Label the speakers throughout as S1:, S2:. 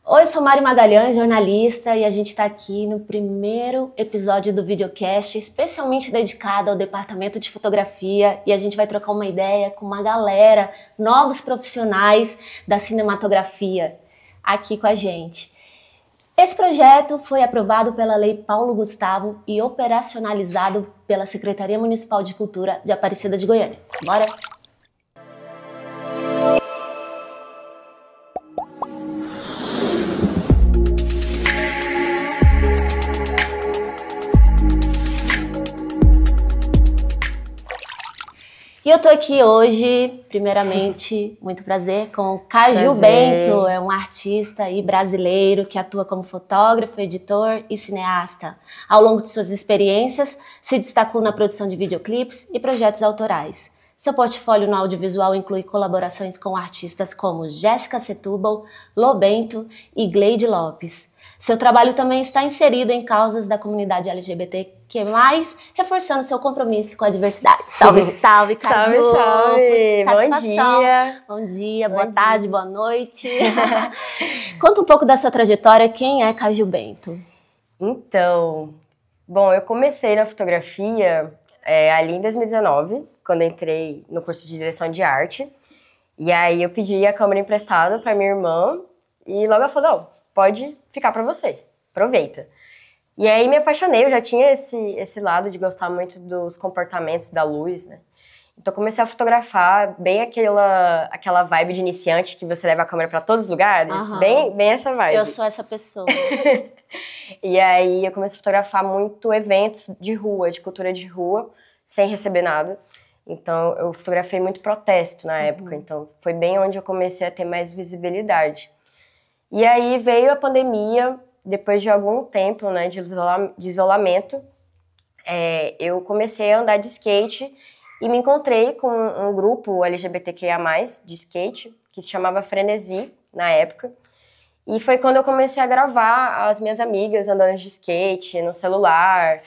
S1: Oi, eu sou Mari Magalhães, jornalista, e a gente está aqui no primeiro episódio do videocast, especialmente dedicado ao departamento de fotografia, e a gente vai trocar uma ideia com uma galera, novos profissionais da cinematografia aqui com a gente. Esse projeto foi aprovado pela Lei Paulo Gustavo e operacionalizado pela Secretaria Municipal de Cultura de Aparecida de Goiânia. Bora? E eu tô aqui hoje, primeiramente, muito prazer, com o Caju Bento, é um artista e brasileiro que atua como fotógrafo, editor e cineasta. Ao longo de suas experiências, se destacou na produção de videoclipes e projetos autorais. Seu portfólio no audiovisual inclui colaborações com artistas como Jéssica Setúbal, Lô Bento e Gleide Lopes. Seu trabalho também está inserido em causas da comunidade LGBTQ+, reforçando seu compromisso com a diversidade. Salve, salve, Caju!
S2: Salve, salve!
S1: Satisfação.
S2: Bom dia!
S1: Bom dia, boa tarde, boa noite. Conta um pouco da sua trajetória, quem é Caju Bento?
S2: Então, bom, eu comecei na fotografia ali em 2019, quando eu entrei no curso de direção de arte. E aí eu pedi a câmera emprestada para minha irmã e logo ela falou, não, pode ficar para você, aproveita. E aí me apaixonei, eu já tinha esse lado de gostar muito dos comportamentos da luz, né? Então comecei a fotografar bem aquela vibe de iniciante que você leva a câmera para todos os lugares, bem essa vibe.
S1: Eu sou essa pessoa.
S2: E aí eu comecei a fotografar muito eventos de rua, de cultura de rua, sem receber nada. Então eu fotografei muito protesto na época, então foi bem onde eu comecei a ter mais visibilidade. E aí veio a pandemia, depois de algum tempo, né, de isolamento, eu comecei a andar de skate e me encontrei com um grupo LGBTQIA+, de skate, que se chamava Frenesi, na época. E foi quando eu comecei a gravar as minhas amigas andando de skate, no celular.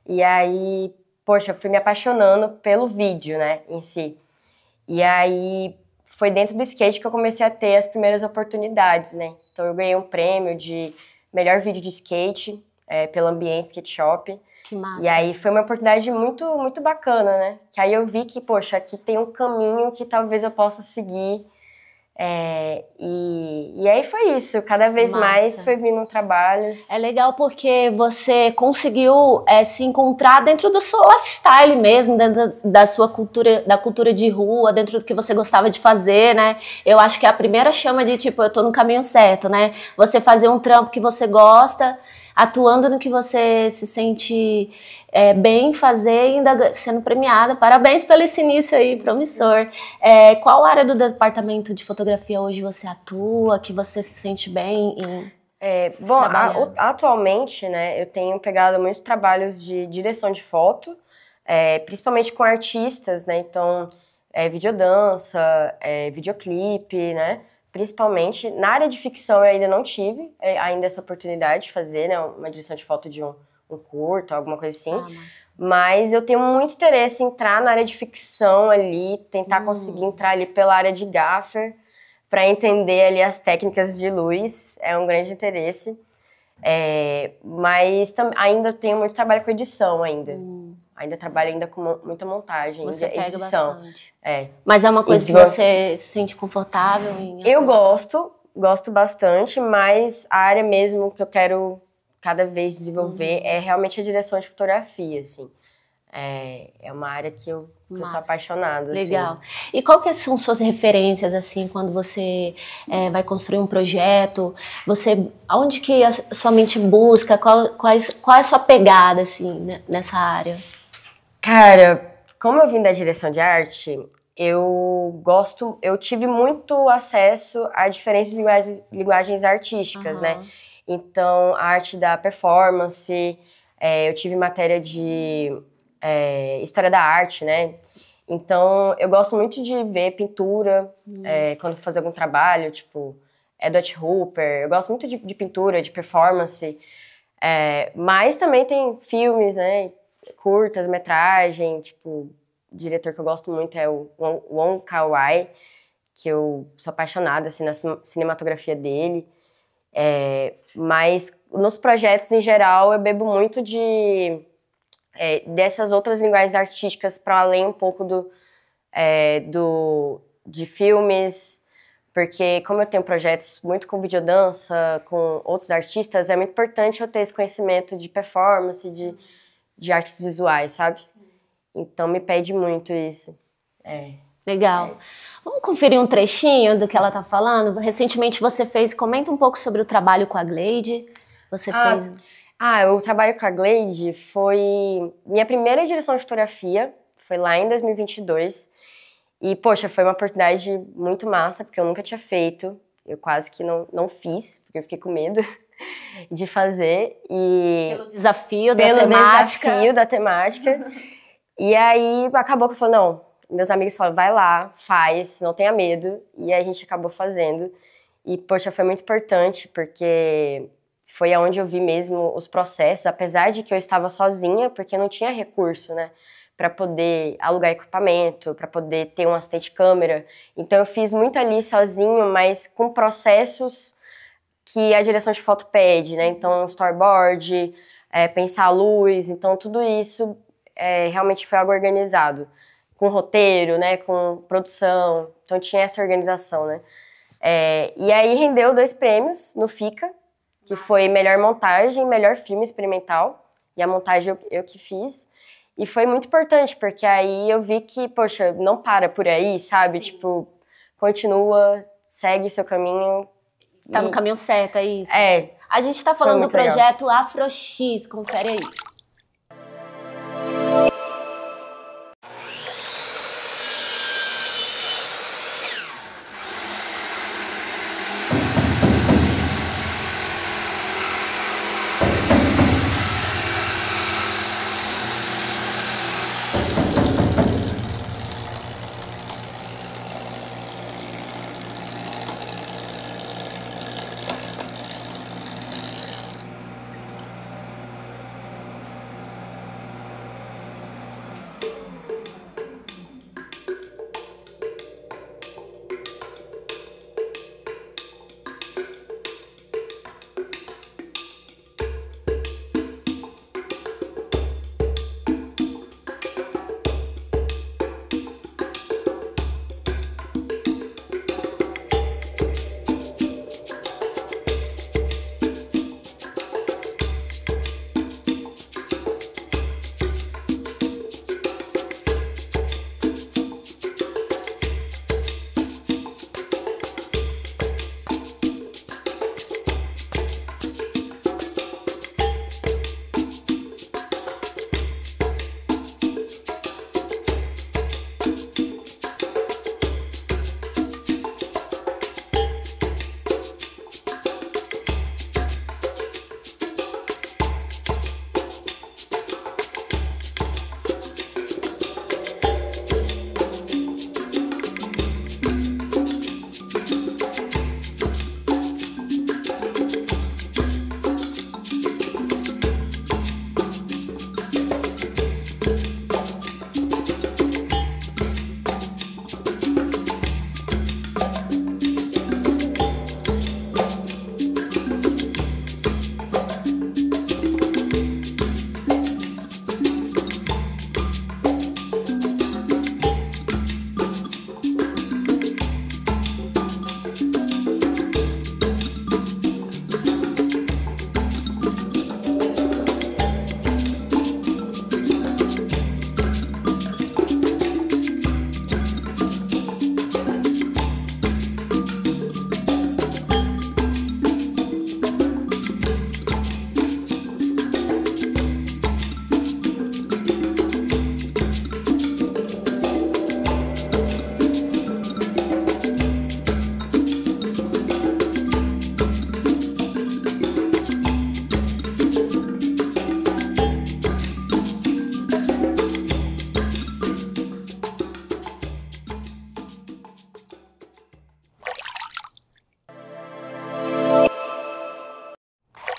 S2: E aí, poxa, eu fui me apaixonando pelo vídeo, né, em si. E aí foi dentro do skate que eu comecei a ter as primeiras oportunidades, né. Então eu ganhei um prêmio de melhor vídeo de skate pela Ambiente Skate Shop.
S1: Que massa.
S2: E aí foi uma oportunidade muito, muito bacana, né? Que aí eu vi que, poxa, aqui tem um caminho que talvez eu possa seguir. E aí foi isso, cada vez mais foi vindo trabalhos.
S1: É legal porque você conseguiu se encontrar dentro do seu lifestyle mesmo, dentro da sua cultura, da cultura de rua, dentro do que você gostava de fazer, né? Eu acho que é a primeira chama de, tipo, eu tô no caminho certo, né? Você fazer um trampo que você gosta, atuando no que você se sente bem fazer e ainda sendo premiada. Parabéns pelo esse início aí, promissor. Qual área do departamento de fotografia hoje você atua, que você se sente bem em
S2: atualmente, né, eu tenho pegado muitos trabalhos de direção de foto, principalmente com artistas, né, então videodança, videoclipe, né, principalmente. Na área de ficção eu ainda não tive ainda essa oportunidade de fazer, né, uma direção de foto de um curto, alguma coisa assim. Mas eu tenho muito interesse em entrar na área de ficção ali, tentar conseguir entrar ali pela área de gaffer, para entender ali as técnicas de luz, é um grande interesse. Mas ainda tenho muito trabalho com edição ainda. Ainda trabalho ainda com muita montagem,
S1: você pega
S2: edição.
S1: Bastante. Mas é uma coisa que você se sente confortável em atuar?
S2: Eu gosto bastante, mas a área mesmo que eu quero cada vez desenvolver é realmente a direção de fotografia, assim. É uma área que eu sou apaixonada.
S1: Legal.
S2: Assim.
S1: E qual que são suas referências, assim, quando você vai construir um projeto? Aonde que a sua mente busca? Qual é a sua pegada, assim, nessa área?
S2: Cara, como eu vim da direção de arte, eu tive muito acesso a diferentes linguagens artísticas, né? Então, a arte da performance, eu tive matéria de história da arte, né? Então, eu gosto muito de ver pintura, quando vou fazer algum trabalho, tipo Edward Hopper. Eu gosto muito de pintura, de performance. Mas também tem filmes, né? Curtas, metragem, tipo, o diretor que eu gosto muito é o Wong Kar-wai, que eu sou apaixonada, assim, na cinematografia dele. Mas nos projetos em geral eu bebo muito dessas outras linguagens artísticas para além um pouco de filmes, porque como eu tenho projetos muito com videodança, com outros artistas, é muito importante eu ter esse conhecimento de performance, de artes visuais, sabe? Sim. Então me pede muito isso.
S1: Legal. Vamos conferir um trechinho do que ela tá falando? Recentemente você comenta um pouco sobre o trabalho com a Gleide. Você fez...
S2: o trabalho com a Gleide foi minha primeira direção de fotografia, foi lá em 2022. E, poxa, foi uma oportunidade muito massa, porque eu nunca tinha feito. Eu quase que não fiz, porque eu fiquei com medo de fazer.
S1: Pelo desafio da temática.
S2: E aí, acabou que eu falei, não, meus amigos falaram, vai lá, faz, não tenha medo. E a gente acabou fazendo. E, poxa, foi muito importante, porque foi onde eu vi mesmo os processos, apesar de que eu estava sozinha, porque não tinha recurso, né? Para poder alugar equipamento, para poder ter um assistente de câmera. Então eu fiz muito ali sozinho, mas com processos que a direção de foto pede, né? Então storyboard, pensar a luz, então tudo isso realmente foi algo organizado. Com roteiro, né? Com produção, então tinha essa organização, né? E aí rendeu 2 prêmios no FICA, que foi melhor montagem, melhor filme experimental, e a montagem eu que fiz. E foi muito importante, porque aí eu vi que, poxa, não para por aí, sabe? Sim. Tipo, continua, segue seu caminho.
S1: Tá no caminho certo, é isso? A gente tá falando do projeto AfroX, confere aí.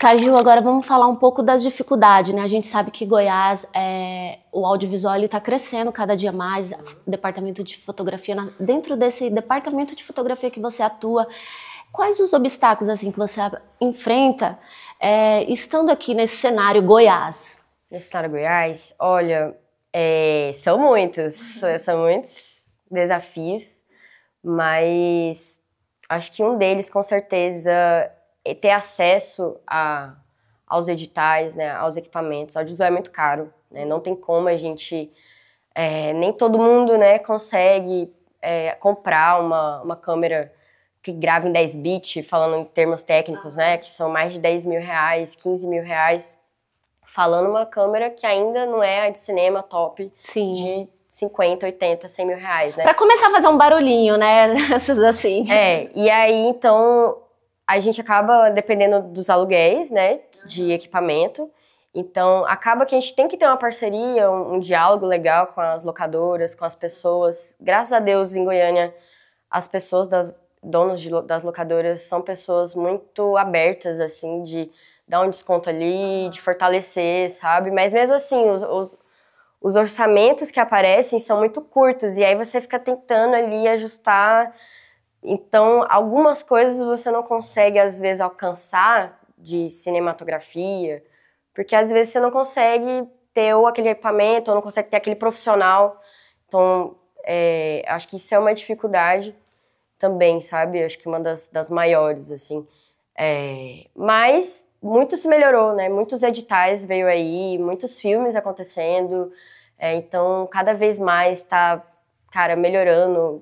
S1: Caju, agora vamos falar um pouco das dificuldades, né? A gente sabe que Goiás, o audiovisual está crescendo cada dia mais, o departamento de fotografia, dentro desse departamento de fotografia que você atua, Quais os obstáculos assim que você enfrenta estando aqui nesse cenário Goiás?
S2: Nesse cenário Goiás, olha, são muitos desafios, mas acho que um deles, com certeza, é ter acesso aos editais, né, aos equipamentos. Audiovisual é muito caro, né, não tem como a gente... nem todo mundo, né, consegue comprar uma câmera que grava em 10 bits, falando em termos técnicos, né, que são mais de 10 mil reais, 15 mil reais, falando uma câmera que ainda não é a de cinema top. Sim. De 50, 80, 100 mil reais, né?
S1: Pra começar a fazer um barulhinho, né, essas assim.
S2: E aí, então, a gente acaba dependendo dos aluguéis, né, de equipamento. Então, acaba que a gente tem que ter uma parceria, um diálogo legal com as locadoras, com as pessoas. Graças a Deus, em Goiânia, as pessoas donos das locadoras são pessoas muito abertas, assim, de dar um desconto ali, de fortalecer, sabe? Mas mesmo assim, os orçamentos que aparecem são muito curtos, e aí você fica tentando ali ajustar. Então, algumas coisas você não consegue, às vezes, alcançar de cinematografia, porque às vezes você não consegue ter ou aquele equipamento, ou não consegue ter aquele profissional. Então, acho que isso é uma dificuldade também, sabe? Acho que uma das maiores, assim. Mas muito se melhorou, né? Muitos editais veio aí, muitos filmes acontecendo. Então, cada vez mais está, cara, melhorando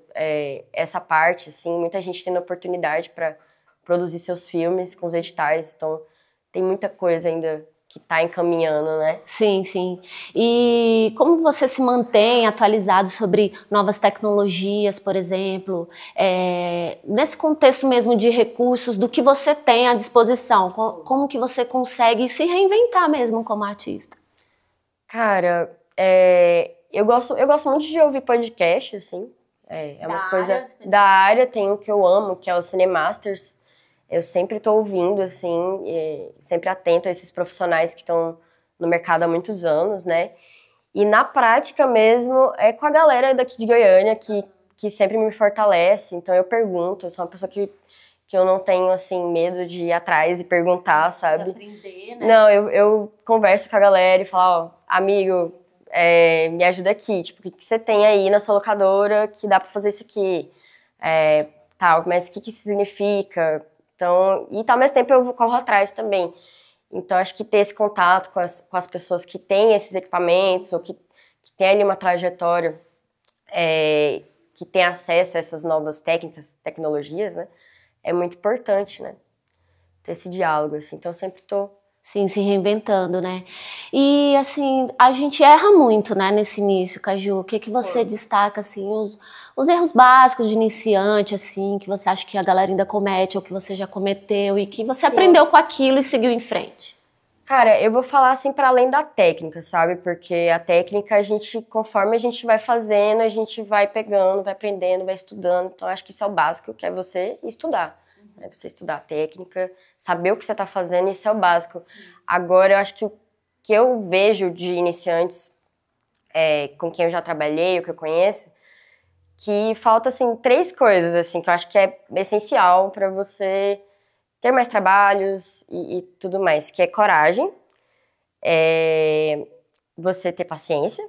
S2: essa parte, assim. Muita gente tendo oportunidade para produzir seus filmes com os editais. Então, tem muita coisa ainda que está encaminhando, né?
S1: Sim, sim. E como você se mantém atualizado sobre novas tecnologias, por exemplo, nesse contexto mesmo de recursos, do que você tem à disposição? Como que você consegue se reinventar mesmo como artista?
S2: Cara, eu gosto muito de ouvir podcast, assim. É uma coisa da área, tem um que eu amo, que é o Cinemasters. Eu sempre estou ouvindo, assim, sempre atento a esses profissionais que estão no mercado há muitos anos, né? E na prática mesmo, é com a galera daqui de Goiânia que sempre me fortalece. Então eu pergunto, eu sou uma pessoa que eu não tenho, assim, medo de ir atrás e perguntar, sabe? De
S1: aprender, né?
S2: Não, eu converso com a galera e falo, amigo, me ajuda aqui. Tipo, o que você tem aí na sua locadora que dá pra fazer isso aqui? Tal, mas o que isso significa? Então, e ao mesmo tempo eu corro atrás também. Então, acho que ter esse contato com as pessoas que têm esses equipamentos ou que têm ali uma trajetória, que tem acesso a essas novas tecnologias, né? É muito importante, né? Ter esse diálogo, assim. Então, eu sempre tô...
S1: Sim, se reinventando, né? E, assim, a gente erra muito, né, nesse início, Caju. O que você destaca, assim, os erros básicos de iniciante, assim, que você acha que a galera ainda comete ou que você já cometeu e que você aprendeu com aquilo e seguiu em frente?
S2: Cara, eu vou falar, assim, para além da técnica, sabe? Porque a técnica, conforme a gente vai fazendo, a gente vai pegando, vai aprendendo, vai estudando. Então, acho que isso é o básico, que é você estudar. Você estudar a técnica, saber o que você está fazendo, isso é o básico. Sim. Agora, eu acho que o que eu vejo de iniciantes com quem eu já trabalhei, o que eu conheço, que falta, assim, 3 coisas, assim, que eu acho que é essencial para você ter mais trabalhos e tudo mais, que é coragem, você ter paciência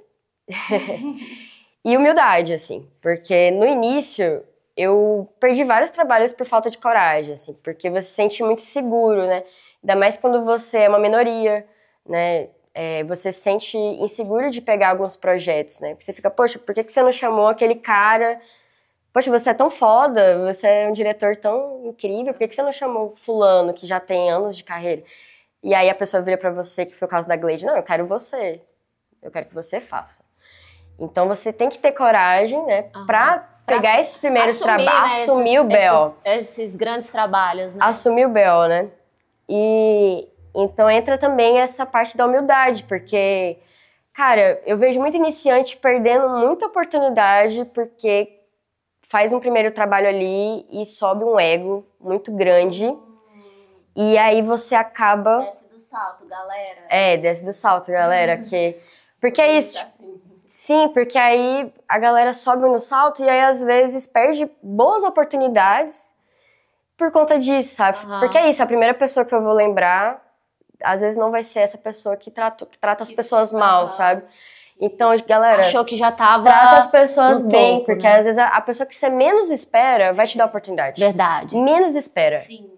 S2: e humildade, assim, porque no início... Eu perdi vários trabalhos por falta de coragem, assim, porque você se sente muito inseguro, né? Ainda mais quando você é uma minoria, né? Você se sente inseguro de pegar alguns projetos, né? Porque você fica, poxa, por que você não chamou aquele cara? Poxa, você é tão foda, você é um diretor tão incrível, por que você não chamou fulano, que já tem anos de carreira? E aí a pessoa vira pra você, que foi o caso da Glade, não, eu quero você, eu quero que você faça. Então você tem que ter coragem, né, pra pegar esses primeiros trabalhos, né, assumir o B.O.
S1: Esses grandes trabalhos, né?
S2: Assumir o B.O., né? E então entra também essa parte da humildade, porque, cara, eu vejo muito iniciante perdendo muita oportunidade porque faz um primeiro trabalho ali e sobe um ego muito grande. E aí você acaba...
S1: Desce do salto, galera.
S2: Desce do salto, galera. Porque é isso, tipo, sim, porque aí a galera sobe no salto e aí às vezes perde boas oportunidades por conta disso, sabe? Porque é isso, a primeira pessoa que eu vou lembrar, às vezes não vai ser essa pessoa que trata as pessoas mal, sabe? Então, galera...
S1: Achou que já tava
S2: trata as pessoas bem,
S1: topo,
S2: porque
S1: né?
S2: às vezes a pessoa que você menos espera vai te dar oportunidade.
S1: Verdade.
S2: Menos espera.
S1: Sim.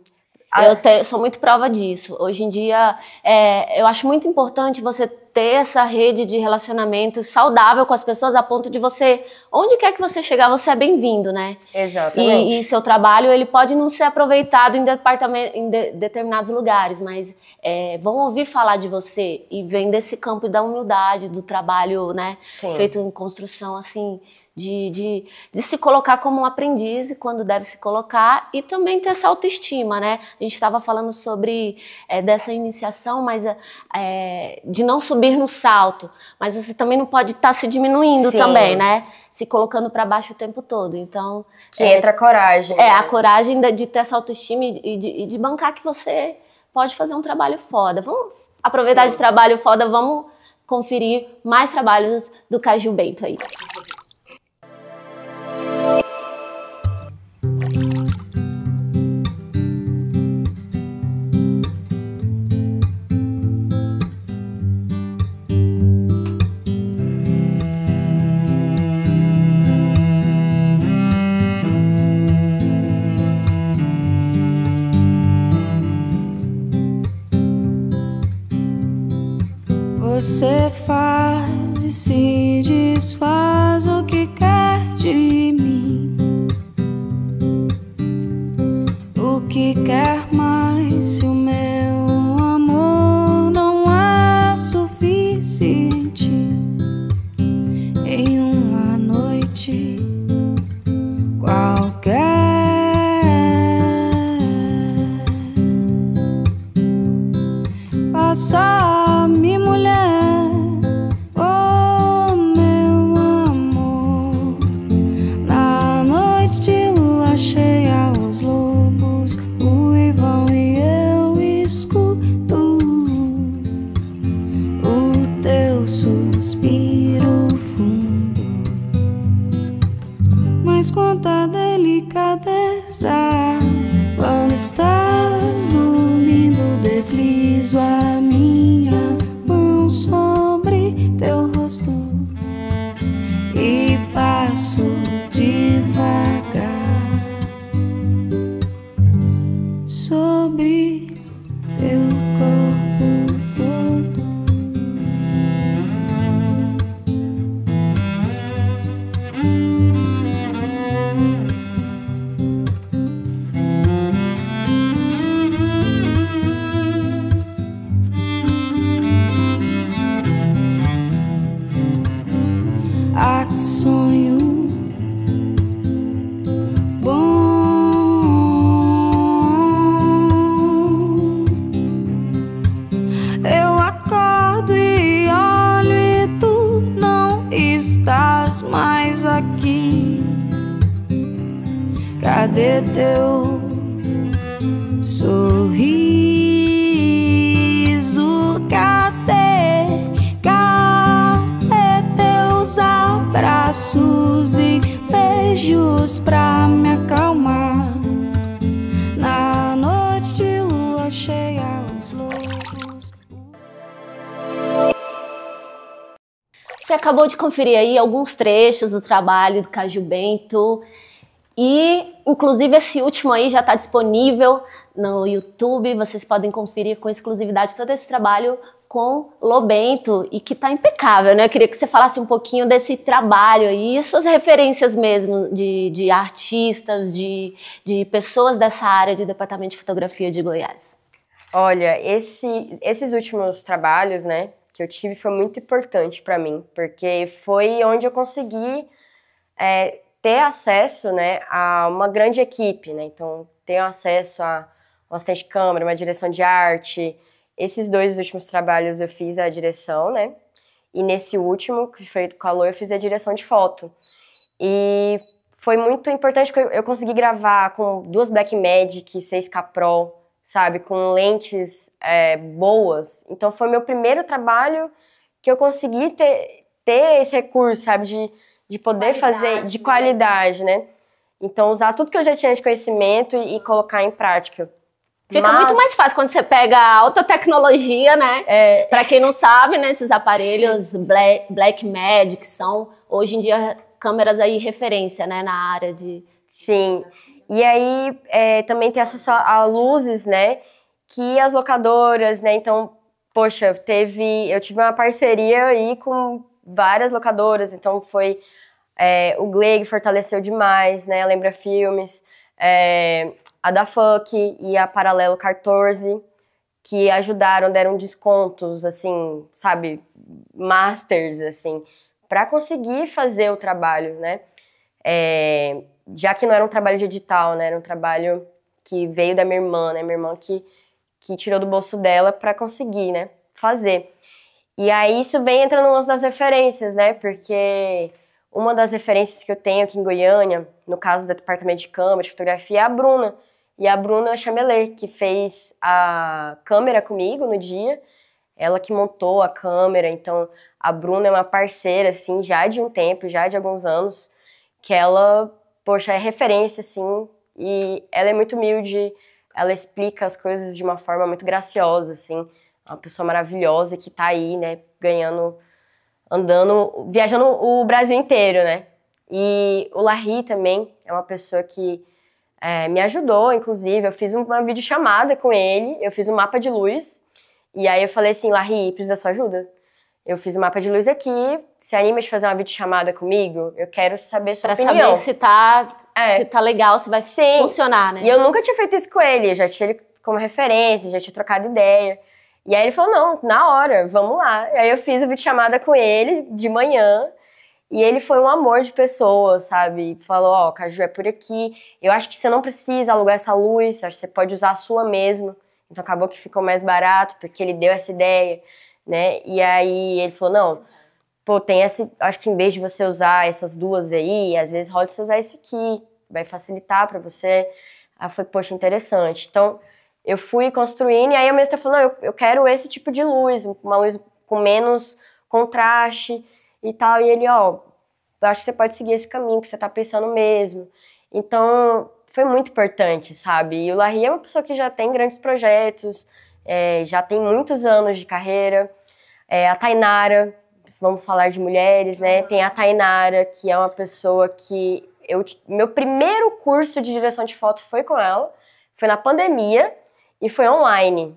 S1: Eu sou muito prova disso. Hoje em dia, eu acho muito importante você ter essa rede de relacionamento saudável com as pessoas a ponto de você, onde quer que você chegar, você é bem-vindo, né?
S2: Exatamente.
S1: E seu trabalho, ele pode não ser aproveitado em determinados lugares, mas vão ouvir falar de você e vem desse campo da humildade, do trabalho, né?
S2: Sim.
S1: Feito em construção, assim... De se colocar como um aprendiz quando deve se colocar e também ter essa autoestima, né? A gente estava falando sobre dessa iniciação, mas de não subir no salto, mas você também não pode estar se diminuindo também, né? Se colocando para baixo o tempo todo. Então
S2: que entra a coragem.
S1: A coragem de ter essa autoestima e de bancar que você pode fazer um trabalho foda. Vamos aproveitar de trabalho foda, vamos conferir mais trabalhos do Caju Bento aí.
S3: Você faz e se desfaz o que quer de mim. O que quer mais se o meu amor não é suficiente? Em uma noite qualquer, faça-me mulher. Quanta delicadeza. Quando estás dormindo, deslizo a minha mão sobre teu rosto e passo devagar sobre teu corpo todo. Sonho bom, eu acordo e olho e tu não estás mais aqui. Cadê teu sorriso? Cadê teus abraços e beijos pra me acalmar? Na noite de lua cheia, os lobos.
S1: Você acabou de conferir aí alguns trechos do trabalho do Caju Bento e, inclusive, esse último aí já está disponível no YouTube. Vocês podem conferir com exclusividade todo esse trabalho com Lobento e que tá impecável, né? Eu queria que você falasse um pouquinho desse trabalho aí, suas referências mesmo de artistas, de pessoas dessa área de departamento de fotografia de Goiás.
S2: Olha, esses últimos trabalhos, né, que eu tive foi muito importante para mim, porque foi onde eu consegui ter acesso, né, a uma grande equipe, né? Então, tenho acesso a um assistente de câmera, uma direção de arte. Esses dois últimos trabalhos eu fiz a direção, né? E nesse último, que foi com a Lô, eu fiz a direção de foto. E foi muito importante porque eu consegui gravar com 2 Blackmagic 6K Pro, sabe? Com lentes boas. Então foi meu primeiro trabalho que eu consegui ter esse recurso, sabe? De poder fazer de qualidade, né? Então, usar tudo que eu já tinha de conhecimento e colocar em prática.
S1: Fica muito mais fácil quando você pega a alta tecnologia, né? Pra quem não sabe, né, esses aparelhos Blackmagic são, hoje em dia, câmeras aí referência, né, na área de...
S2: Sim. E aí, também tem acesso a luzes, né, que as locadoras, né, então, poxa, eu tive uma parceria aí com várias locadoras, então foi... o Gleig fortaleceu demais, né, a Lembra Filmes, a da FUC e a Paralelo 14, que ajudaram, deram descontos, assim, sabe, masters, assim, para conseguir fazer o trabalho, né? Já que não era um trabalho de edital, né? Era um trabalho que veio da minha irmã, né? Minha irmã que tirou do bolso dela para conseguir, né? Fazer. E aí isso vem entrando nas das referências, né? Porque uma das referências que eu tenho aqui em Goiânia, no caso do departamento de câmera, de fotografia, é a Bruna. E a Bruna Chamelê, que fez a câmera comigo no dia, ela que montou a câmera. Então, a Bruna é uma parceira, assim, já de um tempo, já de alguns anos, que ela, poxa, é referência, assim, e ela é muito humilde, ela explica as coisas de uma forma muito graciosa, assim, uma pessoa maravilhosa que tá aí, né, ganhando, andando, viajando o Brasil inteiro, né. E o Larry também é uma pessoa que me ajudou, inclusive, eu fiz uma videochamada com ele, eu fiz um mapa de luz, e aí eu falei assim, Larry, precisa da sua ajuda? Eu fiz um mapa de luz aqui, se anima de fazer uma videochamada comigo? Eu quero saber sua opinião.
S1: Pra saber se tá legal, se vai funcionar, né?
S2: E eu nunca tinha feito isso com ele, eu já tinha ele como referência, já tinha trocado ideia. E aí ele falou, não, na hora, vamos lá. E aí eu fiz a videochamada com ele de manhã, e ele foi um amor de pessoa, sabe? Falou, ó, Caju, é por aqui. Eu acho que você não precisa alugar essa luz, acho que você pode usar a sua mesmo. Então acabou que ficou mais barato, porque ele deu essa ideia, né? E aí ele falou, não, pô, tem essa... Acho que em vez de você usar essas duas aí, às vezes rola de você usar isso aqui, vai facilitar pra você. Aí eu falei, poxa, interessante. Então eu fui construindo, e aí a mestra falou, não, eu quero esse tipo de luz, uma luz com menos contraste e tal. E ele, ó, eu acho que você pode seguir esse caminho que você tá pensando mesmo. Então, foi muito importante, sabe? E o Larry é uma pessoa que já tem grandes projetos, já tem muitos anos de carreira. A Tainara, vamos falar de mulheres, né? Tem a Tainara, que é uma pessoa que... Meu primeiro curso de direção de foto foi com ela, foi na pandemia e foi online.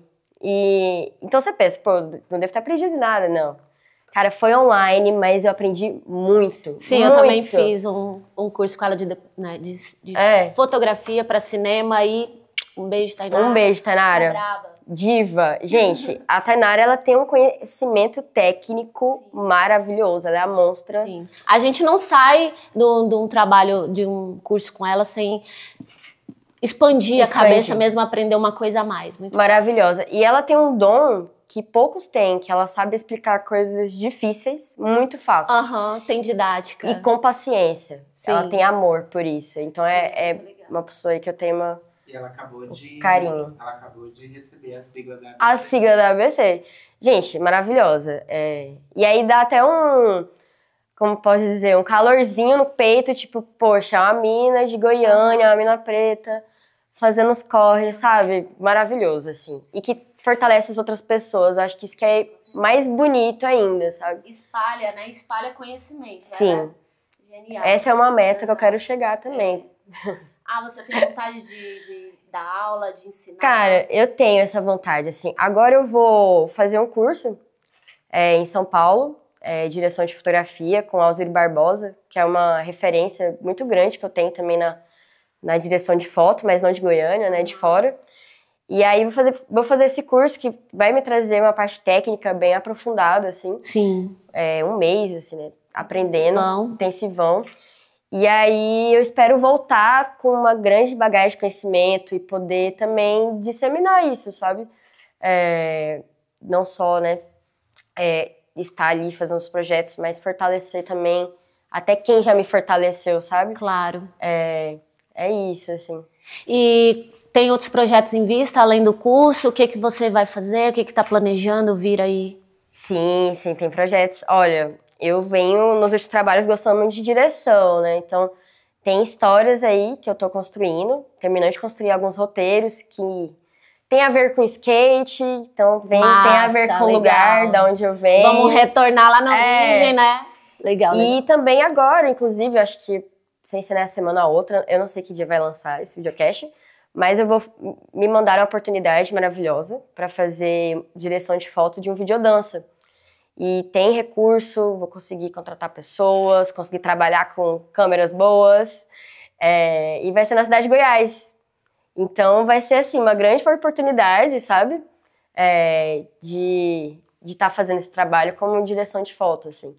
S2: Então você pensa, pô, não devo ter aprendido nada, não. Cara, foi online, mas eu aprendi muito.
S1: Sim,
S2: muito.
S1: Eu também fiz um curso com ela de fotografia para cinema e um beijo, Tainara.
S2: Um beijo, Tainara. Diva. Gente, a Tainara, ela tem um conhecimento técnico maravilhoso. Ela é a monstra.
S1: Sim. A gente não sai de um trabalho, de um curso com ela sem expandir a cabeça mesmo, aprender uma coisa a mais. Muito
S2: maravilhosa. E ela tem um dom que poucos têm, que ela sabe explicar coisas difíceis muito fácil.
S1: Tem didática.
S2: E com paciência. Sim. Ela tem amor por isso. Então é uma pessoa aí que eu tenho
S4: E ela acabou de...
S2: carinho.
S4: Ela acabou de receber a sigla da ABC.
S2: A sigla da ABC. Gente, maravilhosa. E aí dá até como posso dizer, um calorzinho no peito, tipo, poxa, uma mina de Goiânia, uma mina preta, fazendo os corre, sabe? Maravilhoso, assim. E que fortalece as outras pessoas. Acho que isso que é mais bonito ainda, sabe?
S1: Espalha, né? Espalha conhecimento.
S2: Sim.
S1: Né? Genial.
S2: Essa é uma meta que eu quero chegar também.
S1: Você tem vontade de dar aula, de ensinar?
S2: Cara, eu tenho essa vontade, assim. Agora eu vou fazer um curso em São Paulo, direção de fotografia, com Alzir Barbosa, que é uma referência muito grande que eu tenho também na direção de foto, mas não de Goiânia, né, de fora. E aí vou fazer esse curso que vai me trazer uma parte técnica bem aprofundada, assim.
S1: Sim.
S2: Um mês, assim, né, aprendendo, intensivão. E aí eu espero voltar com uma grande bagagem de conhecimento e poder também disseminar isso, sabe? Não só, né, estar ali fazendo os projetos, mas fortalecer também até quem já me fortaleceu, sabe?
S1: Claro.
S2: É isso, assim.
S1: E tem outros projetos em vista, além do curso? O que você vai fazer? O que tá planejando vir aí?
S2: Sim, tem projetos. Olha, eu venho nos outros trabalhos gostando muito de direção, né? Então, tem histórias aí que eu tô construindo, terminando de construir alguns roteiros que tem a ver com skate, então tem a ver com o lugar da onde eu venho.
S1: Vamos retornar lá na origem, né? Legal,
S2: E também agora, inclusive, eu acho que sem ser nessa semana ou outra, eu não sei que dia vai lançar esse videocast, mas me mandaram uma oportunidade maravilhosa para fazer direção de foto de um videodança. E tem recurso, vou conseguir contratar pessoas, conseguir trabalhar com câmeras boas, e vai ser na cidade de Goiás. Então vai ser assim uma grande oportunidade, sabe? De estar fazendo esse trabalho como direção de foto, assim.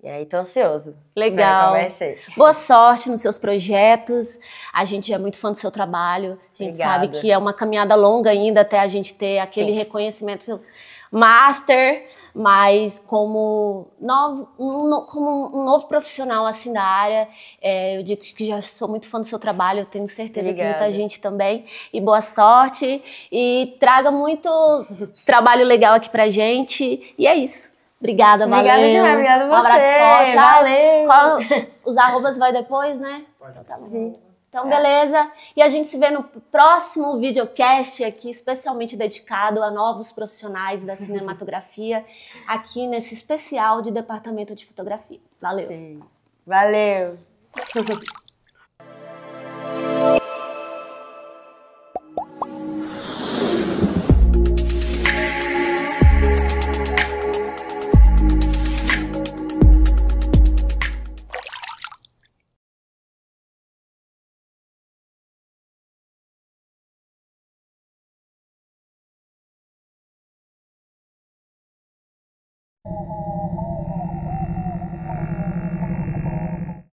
S2: E aí tô ansioso.
S1: Legal.
S2: Vai ser.
S1: Boa sorte nos seus projetos. A gente é muito fã do seu trabalho. A gente sabe que é uma caminhada longa ainda até a gente ter aquele reconhecimento master, mas como um novo profissional assim da área, eu digo que já sou muito fã do seu trabalho, eu tenho certeza que muita gente também. E boa sorte e traga muito trabalho legal aqui pra gente. E é isso. Obrigada, valeu.
S2: Obrigada demais, obrigada a você.
S1: Um abraço forte.
S2: Valeu.
S1: Os arrobas vai depois, né?
S4: Pode.
S1: Tá bom. Então, beleza. E a gente se vê no próximo videocast aqui, especialmente dedicado a novos profissionais da cinematografia, aqui nesse especial de departamento de fotografia. Valeu.
S2: Sim. Valeu.